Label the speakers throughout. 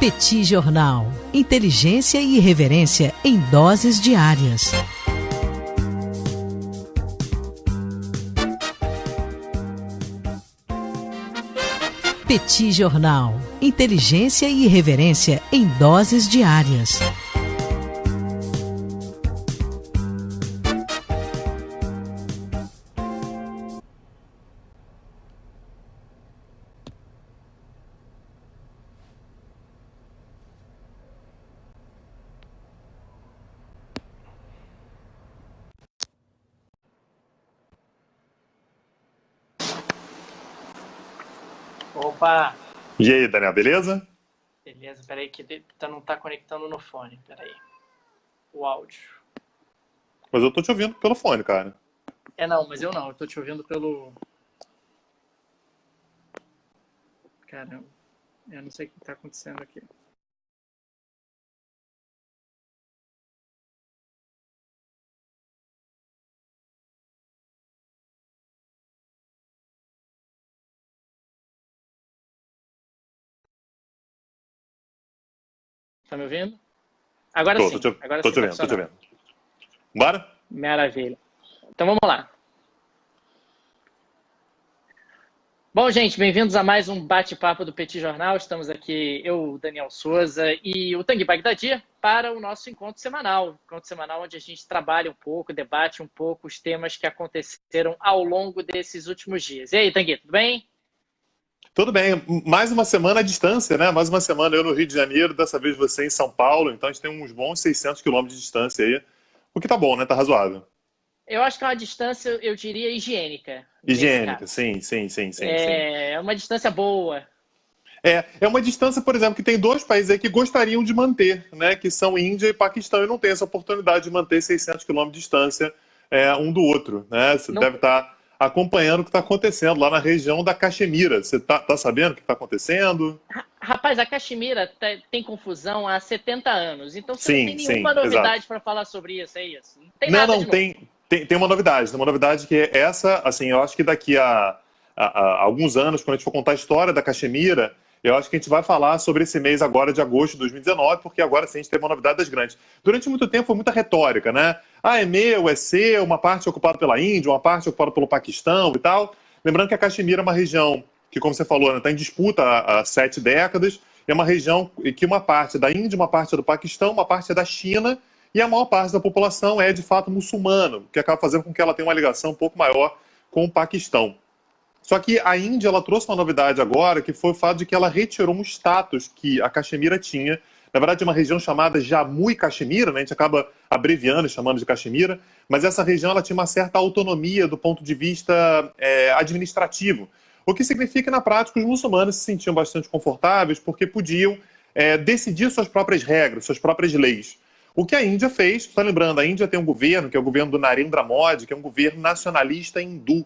Speaker 1: Petit Jornal. Inteligência e irreverência em doses diárias. Petit Jornal. Inteligência e irreverência em doses diárias.
Speaker 2: Opa!
Speaker 3: E aí, Daniel, beleza?
Speaker 2: Beleza, peraí que não tá conectando no fone, peraí. O áudio.
Speaker 3: Mas eu tô te ouvindo pelo fone, cara.
Speaker 2: Não, mas eu tô te ouvindo pelo... Caramba, eu não sei o que tá acontecendo aqui. Tá me ouvindo? Agora sim. Agora
Speaker 3: Tô te ouvindo. Bora?
Speaker 2: Maravilha. Então vamos lá. Bom, gente, bem-vindos a mais um bate-papo do Petit Jornal. Estamos aqui, eu, Daniel Souza e o Tanguy Bagdadi, para o nosso encontro semanal. Encontro semanal onde a gente trabalha um pouco, debate um pouco os temas que aconteceram ao longo desses últimos dias. E aí, Tanguy, tudo bem?
Speaker 3: Tudo bem. Mais uma semana à distância, né? Mais uma semana eu no Rio de Janeiro, dessa vez você em São Paulo. Então a gente tem uns bons 600 quilômetros de distância aí. O que tá bom, né? Tá razoável.
Speaker 2: Eu acho que é uma distância, eu diria, higiênica.
Speaker 3: Higiênica, sim.
Speaker 2: É uma distância boa.
Speaker 3: É uma distância, por exemplo, que tem dois países aí que gostariam de manter, né? Que são Índia e Paquistão, e não tem essa oportunidade de manter 600 quilômetros de distância um do outro, né? Você deve estar acompanhando o que está acontecendo lá na região da Caxemira. Você tá sabendo o que está acontecendo?
Speaker 2: Rapaz, a Caxemira tem confusão há 70 anos, então você não tem
Speaker 3: Sim,
Speaker 2: nenhuma novidade
Speaker 3: exato.
Speaker 2: para falar sobre isso, é isso? Não tem nada de novo.
Speaker 3: Tem uma novidade. Tem uma novidade que é essa, assim, eu acho que daqui a alguns anos, quando a gente for contar a história da Caxemira, eu acho que a gente vai falar sobre esse mês agora de agosto de 2019, porque agora sim a gente teve uma novidade das grandes. Durante muito tempo foi muita retórica, né? Ah, é meu, é seu, uma parte é ocupada pela Índia, uma parte é ocupada pelo Paquistão e tal. Lembrando que a Caxemira é uma região que, como você falou, está em disputa há 7 décadas. É uma região que uma parte é da Índia, uma parte é do Paquistão, uma parte é da China, e a maior parte da população é, de fato, muçulmana, o que acaba fazendo com que ela tenha uma ligação um pouco maior com o Paquistão. Só que a Índia ela trouxe uma novidade agora, que foi o fato de que ela retirou um status que a Caxemira tinha. Na verdade, é uma região chamada Jammu e Caxemira, né? A gente acaba abreviando e chamando de Caxemira, mas essa região ela tinha uma certa autonomia do ponto de vista administrativo. O que significa que, na prática, os muçulmanos se sentiam bastante confortáveis porque podiam decidir suas próprias regras, suas próprias leis. O que a Índia fez, está lembrando, a Índia tem um governo, que é o governo do Narendra Modi, que é um governo nacionalista hindu.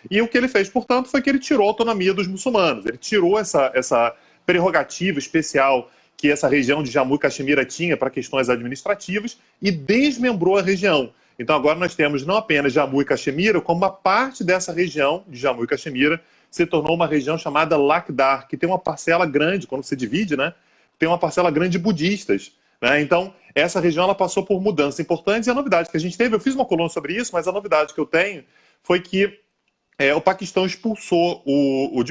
Speaker 3: E o que ele fez, portanto, foi que ele tirou a autonomia dos muçulmanos. Ele tirou essa prerrogativa especial que essa região de Jammu e Caxemira tinha para questões administrativas e desmembrou a região. Então agora nós temos não apenas Jammu e Caxemira, como uma parte dessa região de Jammu e Caxemira se tornou uma região chamada Ladakh, que tem uma parcela grande, quando você divide, né, tem uma parcela grande de budistas. Né? Então, essa região ela passou por mudanças importantes e a novidade que a gente teve, eu fiz uma coluna sobre isso, mas a novidade que eu tenho foi que o Paquistão expulsou o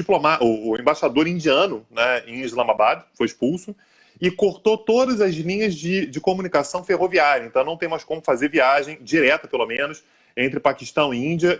Speaker 3: embaixador indiano, né, em Islamabad, foi expulso, e cortou todas as linhas de comunicação ferroviária. Então não tem mais como fazer viagem direta, pelo menos, entre Paquistão e Índia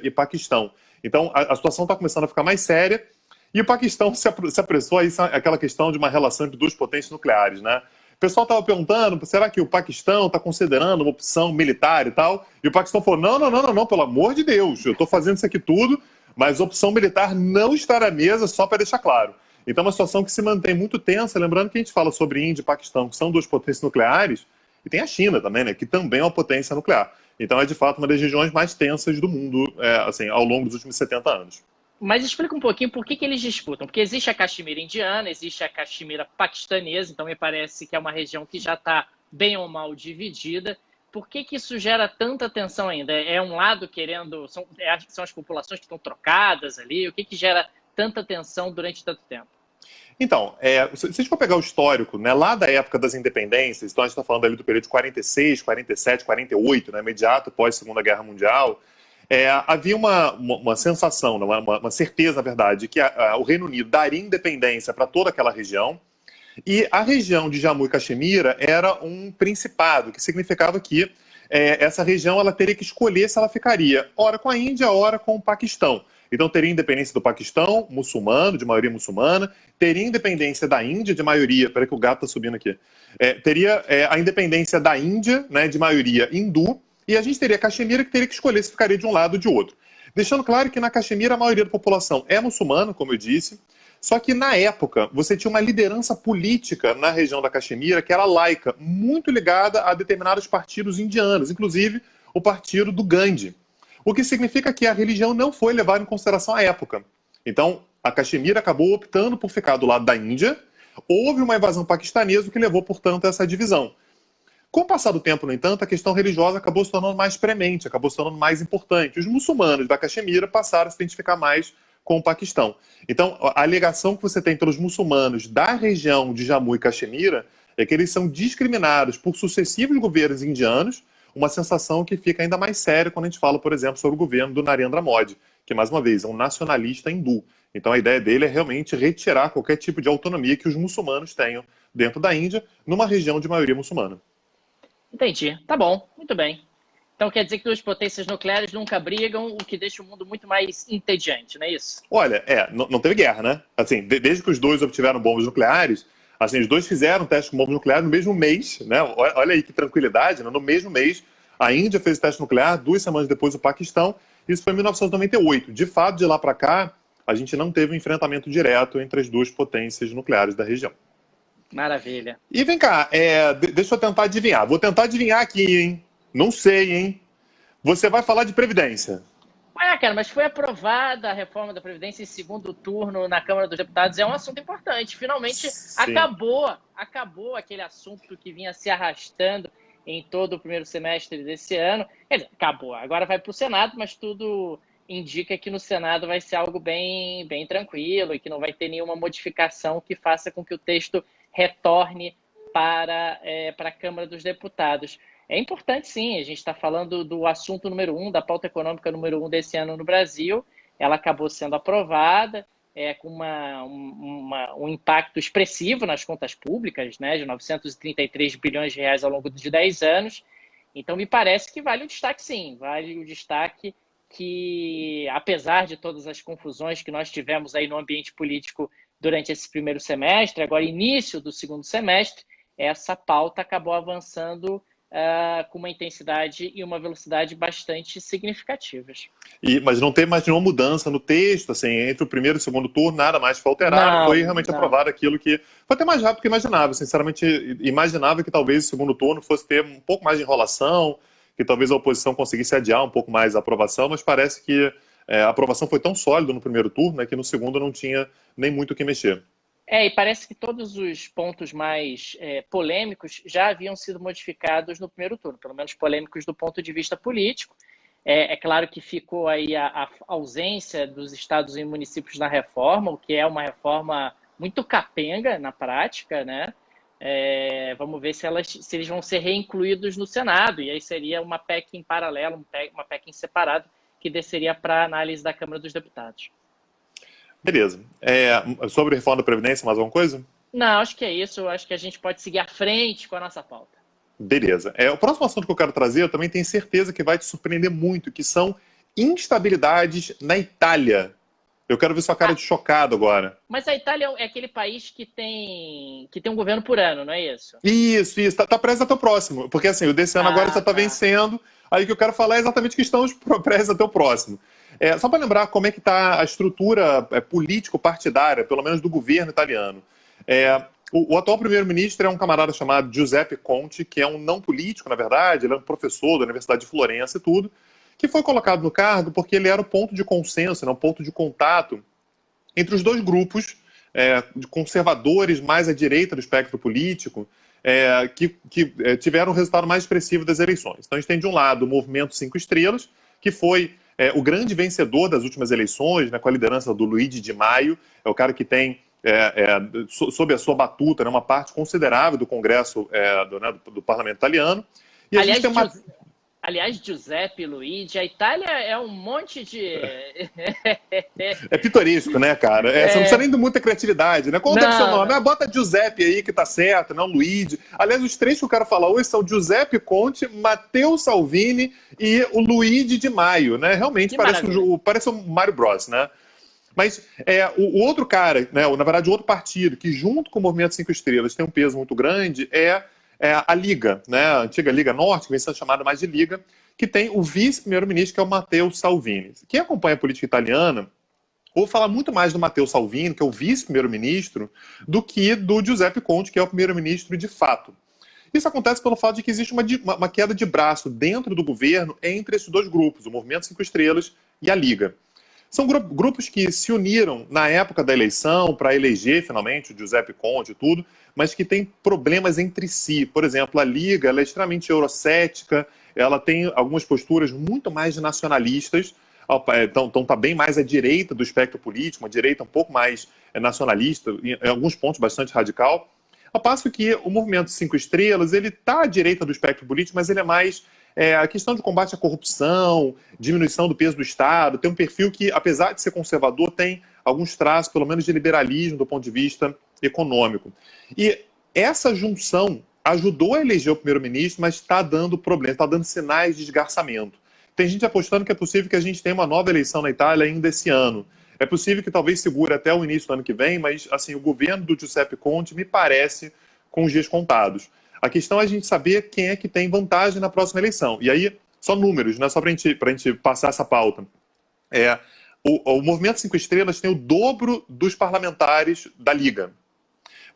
Speaker 3: e Paquistão. Então a situação está começando a ficar mais séria, e o Paquistão se apressou a isso, aquela questão de uma relação entre duas potências nucleares, né? O pessoal estava perguntando, será que o Paquistão está considerando uma opção militar e tal? E o Paquistão falou, não, pelo amor de Deus, eu estou fazendo isso aqui tudo, mas opção militar não está na mesa, só para deixar claro. Então é uma situação que se mantém muito tensa, lembrando que a gente fala sobre Índia e Paquistão, que são duas potências nucleares, e tem a China também, né, que também é uma potência nuclear. Então é de fato uma das regiões mais tensas do mundo, assim, ao longo dos últimos 70 anos.
Speaker 2: Mas explica um pouquinho por que eles disputam. Porque existe a Caxemira indiana, existe a Caxemira paquistanesa, então me parece que é uma região que já está bem ou mal dividida. Por que isso gera tanta tensão ainda? É um lado querendo... São as populações que estão trocadas ali? O que gera tanta tensão durante tanto tempo?
Speaker 3: Então, se a gente for pegar o histórico, né, lá da época das independências, então a gente está falando ali do período de 46, 47, 48, né, imediato pós Segunda Guerra Mundial, havia uma sensação, né, uma certeza, na verdade, que o Reino Unido daria independência para toda aquela região, e a região de Jammu e Caxemira era um principado, que significava que essa região ela teria que escolher se ela ficaria ora com a Índia, ora com o Paquistão. Então teria independência do Paquistão, muçulmano, de maioria muçulmana, teria independência da Índia, de maioria, peraí que o gato está subindo aqui, teria a independência da Índia, né, de maioria hindu, e a gente teria Caxemira que teria que escolher se ficaria de um lado ou de outro. Deixando claro que na Caxemira a maioria da população é muçulmana, como eu disse, só que na época você tinha uma liderança política na região da Caxemira que era laica, muito ligada a determinados partidos indianos, inclusive o partido do Gandhi. O que significa que a religião não foi levada em consideração à época. Então, a Caxemira acabou optando por ficar do lado da Índia. Houve uma invasão paquistanesa, o que levou, portanto, a essa divisão. Com o passar do tempo, no entanto, a questão religiosa acabou se tornando mais premente, acabou se tornando mais importante. Os muçulmanos da Caxemira passaram a se identificar mais com o Paquistão. Então, a alegação que você tem pelos muçulmanos da região de Jammu e Caxemira é que eles são discriminados por sucessivos governos indianos, uma sensação que fica ainda mais séria quando a gente fala, por exemplo, sobre o governo do Narendra Modi, que, mais uma vez, é um nacionalista hindu. Então, a ideia dele é realmente retirar qualquer tipo de autonomia que os muçulmanos tenham dentro da Índia, numa região de maioria muçulmana.
Speaker 2: Entendi. Tá bom. Muito bem. Então quer dizer que duas potências nucleares nunca brigam, o que deixa o mundo muito mais entediante, não é isso?
Speaker 3: Olha, não teve guerra, né? Assim, desde que os dois obtiveram bombas nucleares, assim, os dois fizeram teste com bombas nucleares no mesmo mês, né? Olha aí que tranquilidade, né? No mesmo mês, a Índia fez o teste nuclear, 2 semanas depois o Paquistão, isso foi em 1998. De fato, de lá para cá, a gente não teve um enfrentamento direto entre as duas potências nucleares da região.
Speaker 2: Maravilha.
Speaker 3: E vem cá, deixa eu tentar adivinhar. Vou tentar adivinhar aqui, hein? Não sei, hein? Você vai falar de Previdência.
Speaker 2: Cara, mas foi aprovada a reforma da Previdência em segundo turno na Câmara dos Deputados. É um assunto importante. Finalmente acabou aquele assunto que vinha se arrastando em todo o primeiro semestre desse ano. Quer dizer, acabou. Agora vai para o Senado, mas tudo indica que no Senado vai ser algo bem tranquilo e que não vai ter nenhuma modificação que faça com que o texto retorne para a Câmara dos Deputados. É importante, sim, a gente está falando do assunto número 1, da pauta econômica número 1 desse ano no Brasil. Ela acabou sendo aprovada com um impacto expressivo nas contas públicas, né, de 933 bilhões de reais ao longo de 10 anos. Então, me parece que vale o destaque, sim. Vale o destaque que, apesar de todas as confusões que nós tivemos aí no ambiente político durante esse primeiro semestre, agora início do segundo semestre, essa pauta acabou avançando com uma intensidade e uma velocidade bastante significativas.
Speaker 3: Mas não teve mais nenhuma mudança no texto, assim, entre o primeiro e o segundo turno, nada mais foi alterado, foi realmente aprovado aquilo que... Foi até mais rápido do que imaginava, sinceramente, imaginava que talvez o segundo turno fosse ter um pouco mais de enrolação, que talvez a oposição conseguisse adiar um pouco mais a aprovação, mas parece que a aprovação foi tão sólida no primeiro turno, né, que no segundo não tinha nem muito o que mexer.
Speaker 2: E parece que todos os pontos mais polêmicos já haviam sido modificados no primeiro turno, pelo menos polêmicos do ponto de vista político. É claro que ficou aí a ausência dos estados e municípios na reforma, o que é uma reforma muito capenga na prática, né? Vamos ver se eles vão ser reincluídos no Senado, e aí seria uma PEC em paralelo, uma PEC em separado, que desceria para a análise da Câmara dos Deputados.
Speaker 3: Beleza. Sobre a reforma da Previdência, mais alguma coisa?
Speaker 2: Não, acho que é isso. Acho que a gente pode seguir à frente com a nossa pauta.
Speaker 3: Beleza. O próximo assunto que eu quero trazer, eu também tenho certeza que vai te surpreender muito, que são instabilidades na Itália. Eu quero ver sua cara de chocado agora.
Speaker 2: Mas a Itália é aquele país que tem um governo por ano, não é isso?
Speaker 3: Isso. Tá prestes até o próximo. Porque assim, o desse ano agora já está vencendo. Aí o que eu quero falar é exatamente que estamos prestes até o próximo. Só para lembrar como é que está a estrutura político-partidária, pelo menos do governo italiano. O atual primeiro-ministro é um camarada chamado Giuseppe Conte, que é um não político, na verdade, ele é um professor da Universidade de Florença e tudo, que foi colocado no cargo porque ele era o ponto de consenso, né, um ponto de contato entre os dois grupos de conservadores mais à direita do espectro político, que tiveram o resultado mais expressivo das eleições. Então a gente tem de um lado o Movimento 5 Estrelas, que foi o grande vencedor das últimas eleições, né, com a liderança do Luigi Di Maio, é o cara que tem sob a sua batuta, né, uma parte considerável do Congresso do Parlamento italiano. E a gente tem uma...
Speaker 2: Aliás, Giuseppe, Luigi, a Itália é um monte de...
Speaker 3: É pitoresco, né, cara? Você não precisa nem de muita criatividade, né? Qual é o seu nome? Bota Giuseppe aí, que tá certo, não Luigi. Aliás, os três que eu quero falar hoje são Giuseppe Conte, Matteo Salvini e o Luigi Di Maio, né? Realmente parece o Mario Bros, né? Mas o outro cara, né, na verdade, o outro partido que, junto com o Movimento 5 Estrelas, tem um peso muito grande é a Liga, né, a antiga Liga Norte, que vem sendo chamada mais de Liga, que tem o vice-primeiro-ministro, que é o Matteo Salvini. Quem acompanha a política italiana ouve falar muito mais do Matteo Salvini, que é o vice-primeiro-ministro, do que do Giuseppe Conte, que é o primeiro-ministro de fato. Isso acontece pelo fato de que existe uma queda de braço dentro do governo entre esses dois grupos, o Movimento 5 Estrelas e a Liga. São grupos que se uniram na época da eleição para eleger, finalmente, o Giuseppe Conte e tudo, mas que têm problemas entre si. Por exemplo, a Liga ela é extremamente eurocética, ela tem algumas posturas muito mais nacionalistas, então está bem mais à direita do espectro político, uma direita um pouco mais nacionalista, em alguns pontos bastante radical. Ao passo que o Movimento 5 Estrelas ele está à direita do espectro político, mas ele é mais... a questão de combate à corrupção, diminuição do peso do Estado, tem um perfil que, apesar de ser conservador, tem alguns traços, pelo menos, de liberalismo do ponto de vista econômico. E essa junção ajudou a eleger o primeiro-ministro, mas está dando problemas, está dando sinais de esgarçamento. Tem gente apostando que é possível que a gente tenha uma nova eleição na Itália ainda esse ano. É possível que talvez segure até o início do ano que vem, mas assim, o governo do Giuseppe Conte me parece com os dias contados. A questão é a gente saber quem é que tem vantagem na próxima eleição. E aí, só números, né? Só para a gente passar essa pauta. O Movimento 5 Estrelas tem o dobro dos parlamentares da Liga.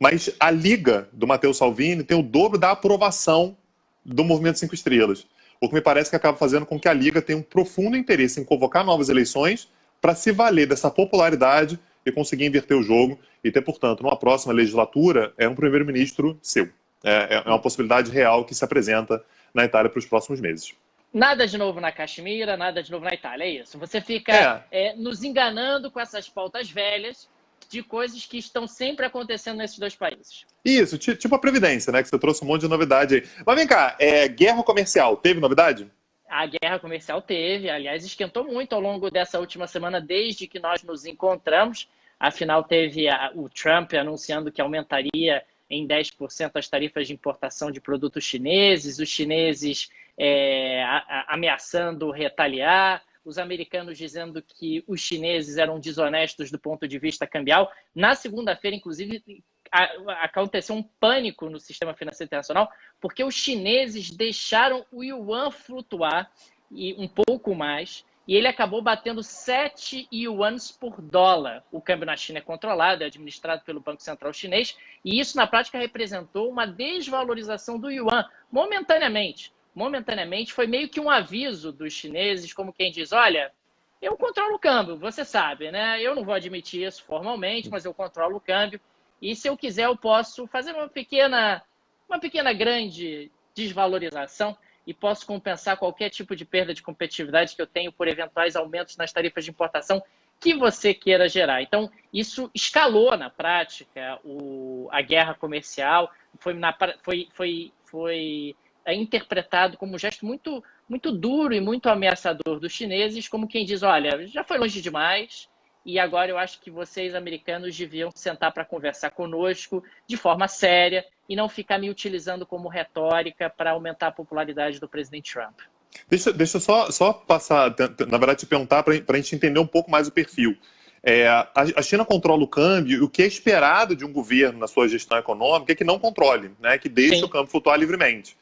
Speaker 3: Mas a Liga do Matteo Salvini tem o dobro da aprovação do Movimento 5 Estrelas. O que me parece que acaba fazendo com que a Liga tenha um profundo interesse em convocar novas eleições para se valer dessa popularidade e conseguir inverter o jogo e ter, portanto, numa próxima legislatura, um primeiro-ministro seu. É uma possibilidade real que se apresenta na Itália para os próximos meses.
Speaker 2: Nada de novo na Caxemira, nada de novo na Itália, é isso. Você fica nos enganando com essas pautas velhas de coisas que estão sempre acontecendo nesses dois países.
Speaker 3: Isso, tipo a Previdência, né? Que você trouxe um monte de novidade aí. Mas vem cá, guerra comercial, teve novidade?
Speaker 2: A guerra comercial teve, aliás, esquentou muito ao longo dessa última semana, desde que nós nos encontramos. Afinal, teve o Trump anunciando que aumentaria em 10% as tarifas de importação de produtos chineses, os chineses ameaçando retaliar, os americanos dizendo que os chineses eram desonestos do ponto de vista cambial. Na segunda-feira, inclusive, aconteceu um pânico no sistema financeiro internacional, porque os chineses deixaram o yuan flutuar e um pouco mais, e ele acabou batendo 7 yuans por dólar. O câmbio na China é controlado, é administrado pelo Banco Central Chinês, e isso na prática representou uma desvalorização do yuan momentaneamente. Momentaneamente foi meio que um aviso dos chineses, como quem diz, olha, eu controlo o câmbio, você sabe, né? Eu não vou admitir isso formalmente, mas eu controlo o câmbio. E se eu quiser, eu posso fazer uma pequena grande desvalorização e posso compensar qualquer tipo de perda de competitividade que eu tenho por eventuais aumentos nas tarifas de importação que você queira gerar. Então, isso escalou na prática a guerra comercial, foi interpretado como um gesto muito, muito duro e muito ameaçador dos chineses, como quem diz, olha, já foi longe demais, e agora eu acho que vocês, americanos, deviam sentar para conversar conosco de forma séria e não ficar me utilizando como retórica para aumentar a popularidade do presidente Trump.
Speaker 3: Deixa eu só passar, na verdade, te perguntar para a gente entender um pouco mais o perfil. A China controla o câmbio e o que é esperado de um governo na sua gestão econômica é que não controle, né, que deixe o câmbio flutuar livremente.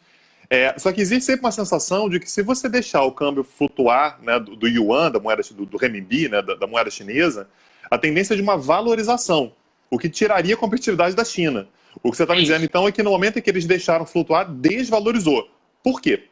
Speaker 3: Só que existe sempre uma sensação de que se você deixar o câmbio flutuar, né, do yuan, da moeda do renminbi, né, da moeda chinesa, a tendência é de uma valorização, o que tiraria a competitividade da China. O que você está me dizendo, então, é que no momento em que eles deixaram flutuar, desvalorizou. Por quê?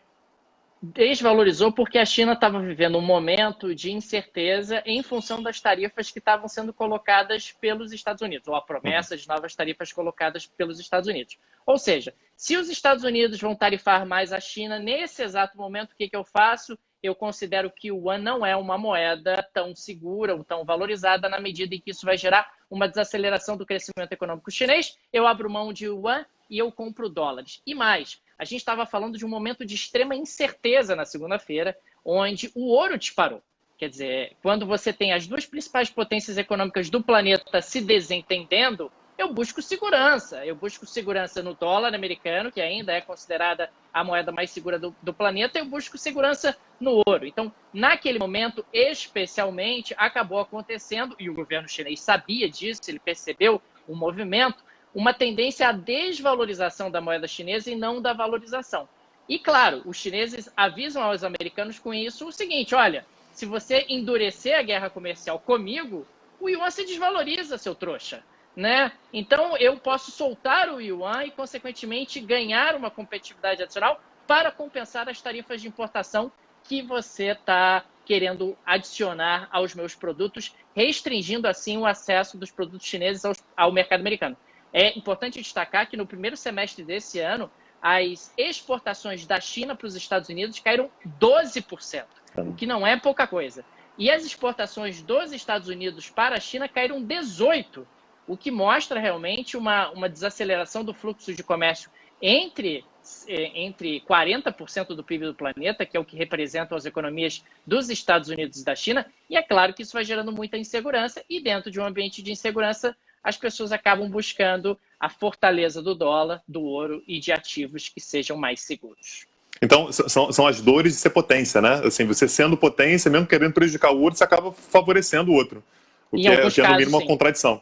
Speaker 2: Desvalorizou porque a China estava vivendo um momento de incerteza em função das tarifas que estavam sendo colocadas pelos Estados Unidos, ou a promessa de novas tarifas colocadas pelos Estados Unidos. Ou seja, se os Estados Unidos vão tarifar mais a China, nesse exato momento, o que eu faço? eu considero que o yuan não é uma moeda tão segura ou tão valorizada na medida em que isso vai gerar uma desaceleração do crescimento econômico chinês. Eu abro mão de yuan e eu compro dólares. E mais, a gente estava falando de um momento de extrema incerteza na segunda-feira, onde o ouro disparou. Quer dizer, quando você tem as duas principais potências econômicas do planeta se desentendendo, eu busco segurança. Eu busco segurança no dólar americano, que ainda é considerada a moeda mais segura do planeta, eu busco segurança no ouro. Então, naquele momento, especialmente, acabou acontecendo, e o governo chinês sabia disso, ele percebeu o movimento, uma tendência à desvalorização da moeda chinesa e não da valorização. E, claro, os chineses avisam aos americanos com isso o seguinte: olha, se você endurecer a guerra comercial comigo, o yuan se desvaloriza, seu trouxa. Né? Então, eu posso soltar o yuan e, consequentemente, ganhar uma competitividade adicional para compensar as tarifas de importação que você está querendo adicionar aos meus produtos, restringindo, assim, o acesso dos produtos chineses ao mercado americano. É importante destacar que, no primeiro semestre desse ano, as exportações da China para os Estados Unidos caíram 12%, o que não é pouca coisa. E as exportações dos Estados Unidos para a China caíram 18%. O que mostra realmente uma desaceleração do fluxo de comércio entre 40% do PIB do planeta, que é o que representam as economias dos Estados Unidos e da China, e é claro que isso vai gerando muita insegurança, e dentro de um ambiente de insegurança, as pessoas acabam buscando a fortaleza do dólar, do ouro e de ativos que sejam mais seguros.
Speaker 3: Então, são as dores de ser potência, né? Assim, você sendo potência, mesmo querendo prejudicar o outro, você acaba favorecendo o outro, o que é no mínimo uma contradição.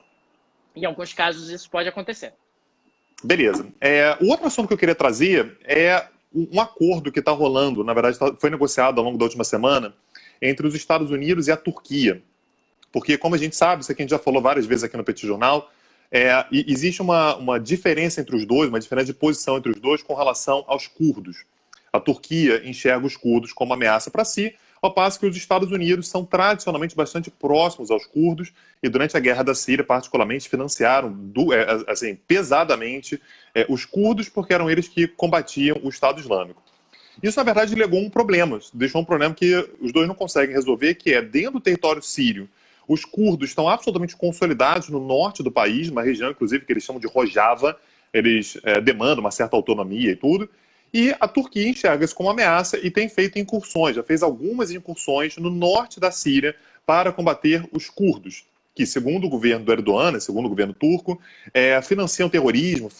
Speaker 2: Em alguns casos, isso pode acontecer.
Speaker 3: Beleza. O outro assunto que eu queria trazer é um acordo que está rolando, na verdade, foi negociado ao longo da última semana, entre os Estados Unidos e a Turquia. Porque, como a gente sabe, isso aqui a gente já falou várias vezes aqui no Petit Jornal, existe uma diferença entre os dois, uma diferença de posição entre os dois com relação aos curdos. A Turquia enxerga os curdos como ameaça para si, ao passo que os Estados Unidos são tradicionalmente bastante próximos aos curdos e durante a guerra da Síria, particularmente, financiaram pesadamente os curdos porque eram eles que combatiam o Estado Islâmico. Isso, na verdade, legou um problema, deixou um problema que os dois não conseguem resolver, que é, dentro do território sírio, os curdos estão absolutamente consolidados no norte do país, uma região, inclusive, que eles chamam de Rojava, eles demandam uma certa autonomia e tudo, e a Turquia enxerga isso como ameaça e tem feito incursões, já fez algumas incursões no norte da Síria para combater os curdos, que, segundo o governo do Erdogan, segundo o governo turco, financiam terrorismo,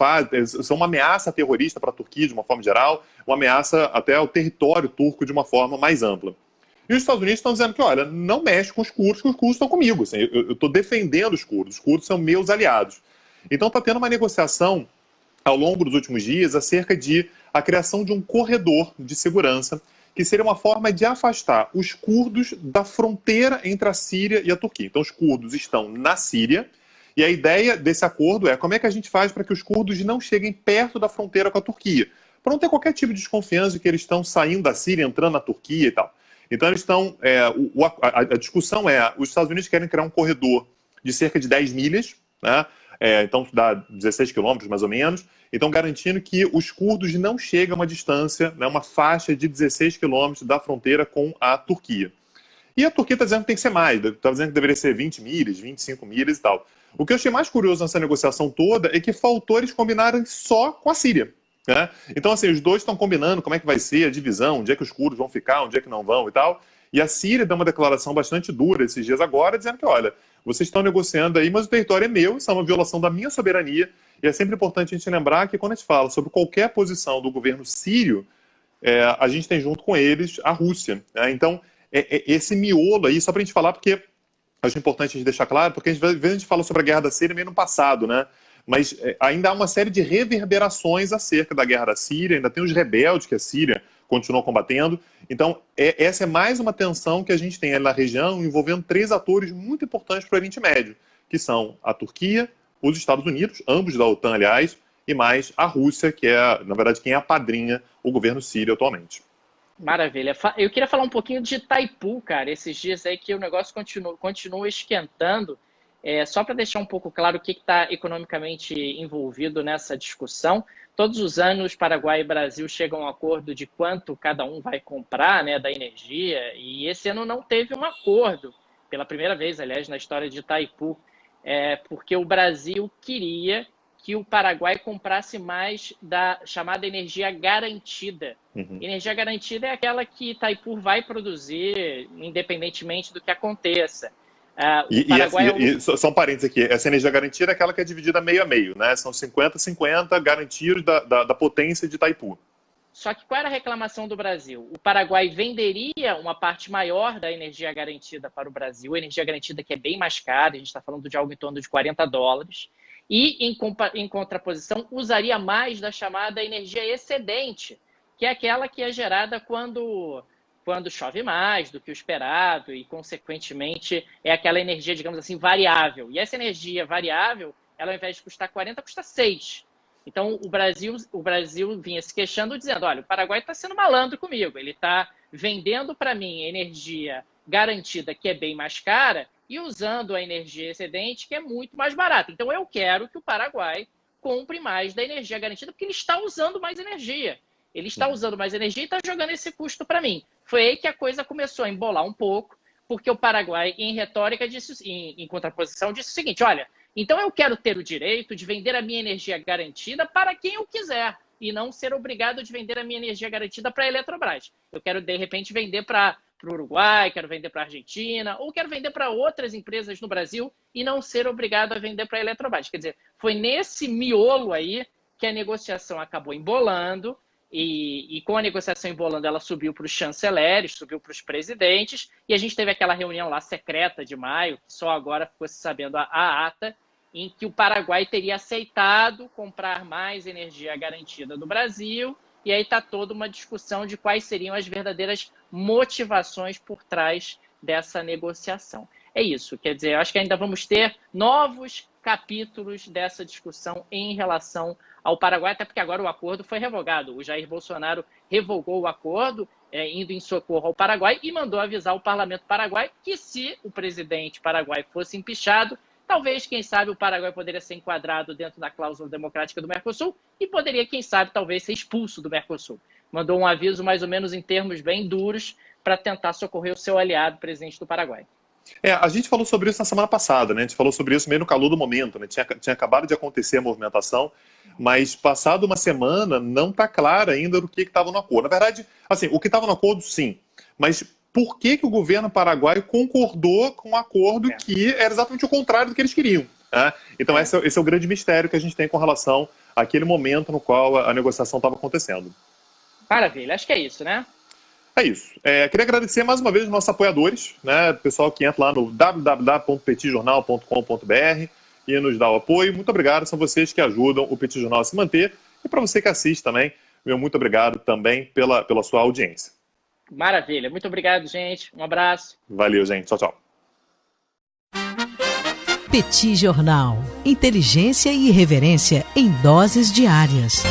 Speaker 3: são uma ameaça terrorista para a Turquia de uma forma geral, uma ameaça até ao território turco de uma forma mais ampla. E os Estados Unidos estão dizendo que, olha, não mexe com os curdos, que os curdos estão comigo. Assim, eu estou defendendo os curdos são meus aliados. Então está tendo uma negociação ao longo dos últimos dias acerca de a criação de um corredor de segurança que seria uma forma de afastar os curdos da fronteira entre a Síria e a Turquia. Então os curdos estão na Síria e a ideia desse acordo é como é que a gente faz para que os curdos não cheguem perto da fronteira com a Turquia, para não ter qualquer tipo de desconfiança de que eles estão saindo da Síria, entrando na Turquia e tal. Então eles estão, a discussão os Estados Unidos querem criar um corredor de cerca de 10 milhas, né? Então dá 16 quilômetros mais ou menos, então garantindo que os curdos não cheguem a uma distância, né, uma faixa de 16 quilômetros da fronteira com a Turquia. E a Turquia está dizendo que tem que ser mais, está dizendo que deveria ser 20 milhas, 25 milhas e tal. O que eu achei mais curioso nessa negociação toda é que faltou eles combinarem só com a Síria. Né? Então, assim, os dois estão combinando como é que vai ser a divisão, onde é que os curdos vão ficar, onde é que não vão e tal. E a Síria deu uma declaração bastante dura esses dias agora, dizendo que, olha, vocês estão negociando aí, mas o território é meu, isso é uma violação da minha soberania. E é sempre importante a gente lembrar que quando a gente fala sobre qualquer posição do governo sírio, a gente tem junto com eles a Rússia. Né? Então, esse miolo aí, só para a gente falar, porque acho importante a gente deixar claro, porque às vezes a gente fala sobre a guerra da Síria meio no passado, né? Mas ainda há uma série de reverberações acerca da guerra da Síria, ainda tem os rebeldes que a Síria continuou combatendo. Então, essa é mais uma tensão que a gente tem ali na região, envolvendo 3 atores muito importantes para o Oriente Médio, que são a Turquia, os Estados Unidos, ambos da OTAN, aliás, e mais a Rússia, que é, na verdade, quem apadrinha o governo sírio atualmente.
Speaker 2: Maravilha. Eu queria falar um pouquinho de Itaipu, cara, esses dias aí que o negócio continua esquentando. Só para deixar um pouco claro o que está economicamente envolvido nessa discussão, todos os anos Paraguai e Brasil chegam a um acordo de quanto cada um vai comprar, né, da energia, e esse ano não teve um acordo, pela primeira vez, aliás, na história de Itaipu, porque o Brasil queria que o Paraguai comprasse mais da chamada energia garantida.
Speaker 3: Uhum.
Speaker 2: Energia garantida é aquela que Itaipu vai produzir, independentemente do que aconteça.
Speaker 3: Só um parênteses aqui, essa energia garantida é aquela que é dividida meio a meio, né? São 50-50 garantidos da potência de Itaipu.
Speaker 2: Só que qual era a reclamação do Brasil? O Paraguai venderia uma parte maior da energia garantida para o Brasil, energia garantida que é bem mais cara, a gente está falando de algo em torno de $40, e, em contraposição, usaria mais da chamada energia excedente, que é aquela que é gerada quando chove mais do que o esperado e, consequentemente, é aquela energia, digamos assim, variável. E essa energia variável, ela, ao invés de custar 40, custa 6. Então, o Brasil vinha se queixando, dizendo, olha, o Paraguai está sendo malandro comigo, ele está vendendo para mim energia garantida, que é bem mais cara, e usando a energia excedente, que é muito mais barata. Então, eu quero que o Paraguai compre mais da energia garantida, porque ele está usando mais energia. Ele está usando mais energia e está jogando esse custo para mim. Foi aí que a coisa começou a embolar um pouco, porque o Paraguai, em retórica, em contraposição, disse o seguinte, olha, então eu quero ter o direito de vender a minha energia garantida para quem eu quiser e não ser obrigado de vender a minha energia garantida para a Eletrobras. Eu quero, de repente, vender para o Uruguai, quero vender para a Argentina, ou quero vender para outras empresas no Brasil e não ser obrigado a vender para a Eletrobras. Quer dizer, foi nesse miolo aí que a negociação acabou embolando, e com a negociação embolando, ela subiu para os chanceleres, subiu para os presidentes, e a gente teve aquela reunião lá secreta de maio, que só agora ficou se sabendo a ata, em que o Paraguai teria aceitado comprar mais energia garantida do Brasil, e aí está toda uma discussão de quais seriam as verdadeiras motivações por trás dessa negociação. É isso, quer dizer, eu acho que ainda vamos ter novos capítulos dessa discussão em relação ao Paraguai, até porque agora o acordo foi revogado. O Jair Bolsonaro revogou o acordo, indo em socorro ao Paraguai, e mandou avisar o parlamento paraguai que, se o presidente paraguai fosse empichado, talvez, quem sabe, o Paraguai poderia ser enquadrado dentro da cláusula democrática do Mercosul e poderia, quem sabe, talvez ser expulso do Mercosul. Mandou um aviso mais ou menos em termos bem duros para tentar socorrer o seu aliado, presidente do Paraguai.
Speaker 3: A gente falou sobre isso na semana passada, né? A gente falou sobre isso meio no calor do momento, né? Tinha acabado de acontecer a movimentação, mas passado uma semana não está claro ainda do que estava no acordo. Na verdade, assim, o que estava no acordo, sim, mas por que o governo paraguaio concordou com um acordo que era exatamente o contrário do que eles queriam, né? Então esse é o grande mistério que a gente tem com relação àquele momento no qual a negociação estava acontecendo.
Speaker 2: Maravilha, acho que é isso, né?
Speaker 3: É isso. Queria agradecer mais uma vez os nossos apoiadores, né? Pessoal que entra lá no www.petijornal.com.br e nos dá o apoio. Muito obrigado, são vocês que ajudam o Petit Jornal a se manter. E para você que assiste também, meu muito obrigado também pela sua audiência.
Speaker 2: Maravilha, muito obrigado, gente. Um abraço.
Speaker 3: Valeu, gente. Tchau, tchau.
Speaker 1: Petit Jornal. Inteligência e irreverência em doses diárias.